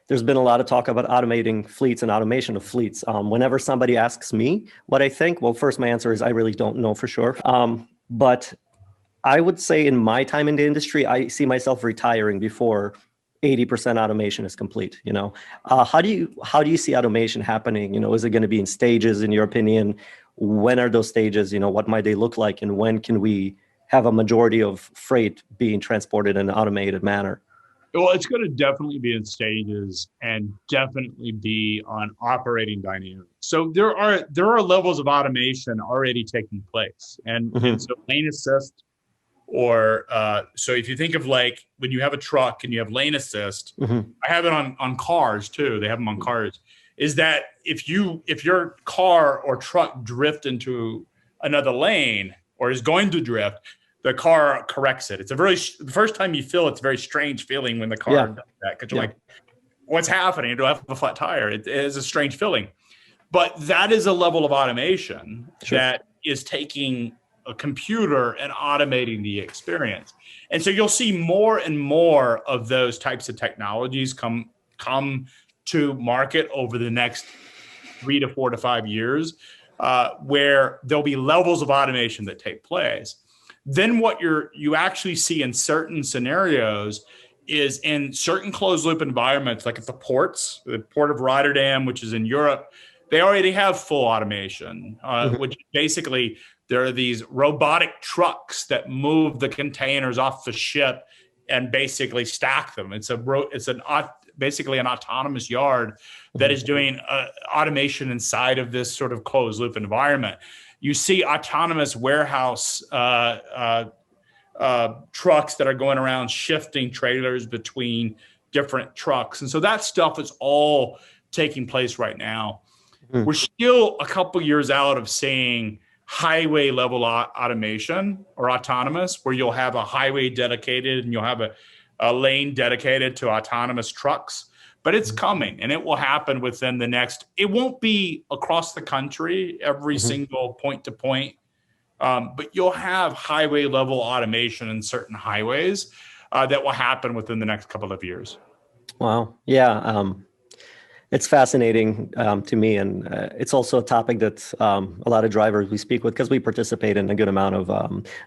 there's been a lot of talk about automating fleets and automation of fleets. Whenever somebody asks me what I think, well, first, my answer is I really don't know for sure. But I would say in my time in the industry, I see myself retiring before 80% automation is complete. How do you see automation happening? Is it going to be in stages, in your opinion? When are those stages? What might they look like, and when can we have a majority of freight being transported in an automated manner? Well, it's going to definitely be in stages and definitely be on operating dynamics. So there are levels of automation already taking place, and so lane assist, or so if you think of like when you have a truck and you have lane assist, I have it on cars too. They have them on cars. Is that if your car or truck drift into another lane or is going to drift, the car corrects it. The first time you feel it's a very strange feeling when the car does that, because you're like, what's happening? Do I have a flat tire? It is a strange feeling. But that is a level of automation that is taking a computer and automating the experience. And so you'll see more and more of those types of technologies come to market over the next 3 to 4 to 5 years, where there'll be levels of automation that take place. Then what you actually see in certain scenarios is in certain closed loop environments, like at the ports, the port of Rotterdam, which is in Europe, they already have full automation, which basically there are these robotic trucks that move the containers off the ship and basically stack them. It's basically an autonomous yard that is doing automation inside of this sort of closed loop environment. You see autonomous warehouse trucks that are going around shifting trailers between different trucks. And so that stuff is all taking place right now. We're still a couple years out of seeing highway level automation or autonomous, where you'll have a highway dedicated and you'll have a lane dedicated to autonomous trucks. But it's coming, and it will happen within it won't be across the country, every single point to point, but you'll have highway level automation in certain highways that will happen within the next couple of years. Wow. Yeah. It's fascinating to me, and it's also a topic that a lot of drivers we speak with, because we participate in a good amount of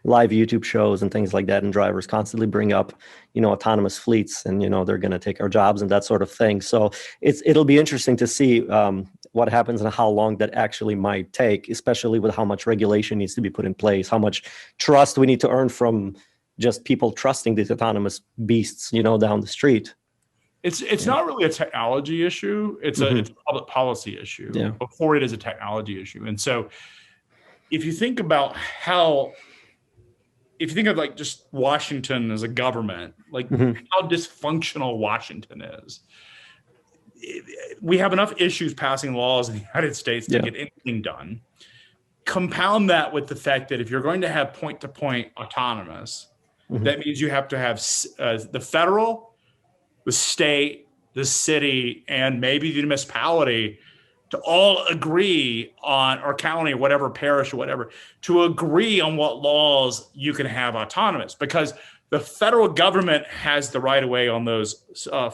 live YouTube shows and things like that, and drivers constantly bring up, autonomous fleets, and they're going to take our jobs and that sort of thing. So it'll be interesting to see what happens and how long that actually might take, especially with how much regulation needs to be put in place, how much trust we need to earn from just people trusting these autonomous beasts, down the street. It's not really a technology issue. It's a public policy issue before it is a technology issue. And so if you think about like just Washington as a government, like how dysfunctional Washington is, we have enough issues passing laws in the United States to get anything done. Compound that with the fact that if you're going to have point-to-point autonomous, that means you have to have the federal, the state, the city, and maybe the municipality to all agree on, or county, or whatever, parish, or whatever, to agree on what laws you can have autonomous. Because the federal government has the right of way on those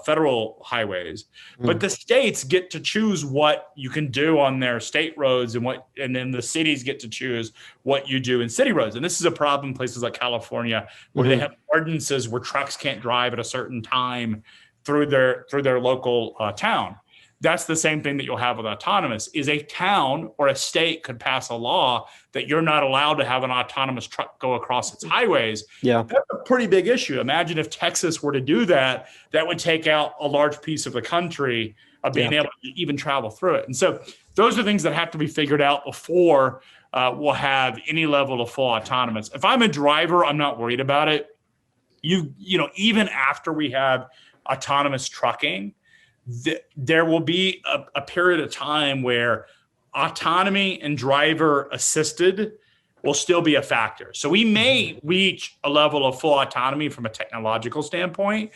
federal highways, but the states get to choose what you can do on their state roads, and then the cities get to choose what you do in city roads. And this is a problem in places like California, where they have ordinances where trucks can't drive at a certain time through their local town. That's the same thing that you'll have with autonomous. Is a town or a state could pass a law that you're not allowed to have an autonomous truck go across its highways. Yeah, that's a pretty big issue. Imagine if Texas were to do that, that would take out a large piece of the country of being able to even travel through it. And so those are things that have to be figured out before we'll have any level of full autonomous. If I'm a driver, I'm not worried about it. Even after we have autonomous trucking, there will be a period of time where autonomy and driver assisted will still be a factor. So we may reach a level of full autonomy from a technological standpoint,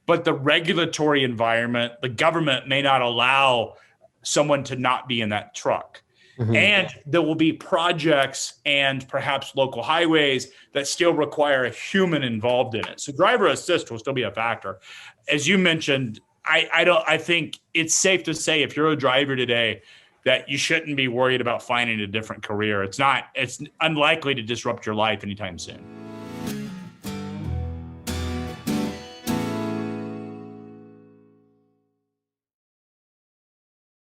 but the regulatory environment, the government may not allow someone to not be in that truck. And there will be projects and perhaps local highways that still require a human involved in it. So driver assist will still be a factor. As you mentioned, I think it's safe to say if you're a driver today that you shouldn't be worried about finding a different career. It's unlikely to disrupt your life anytime soon.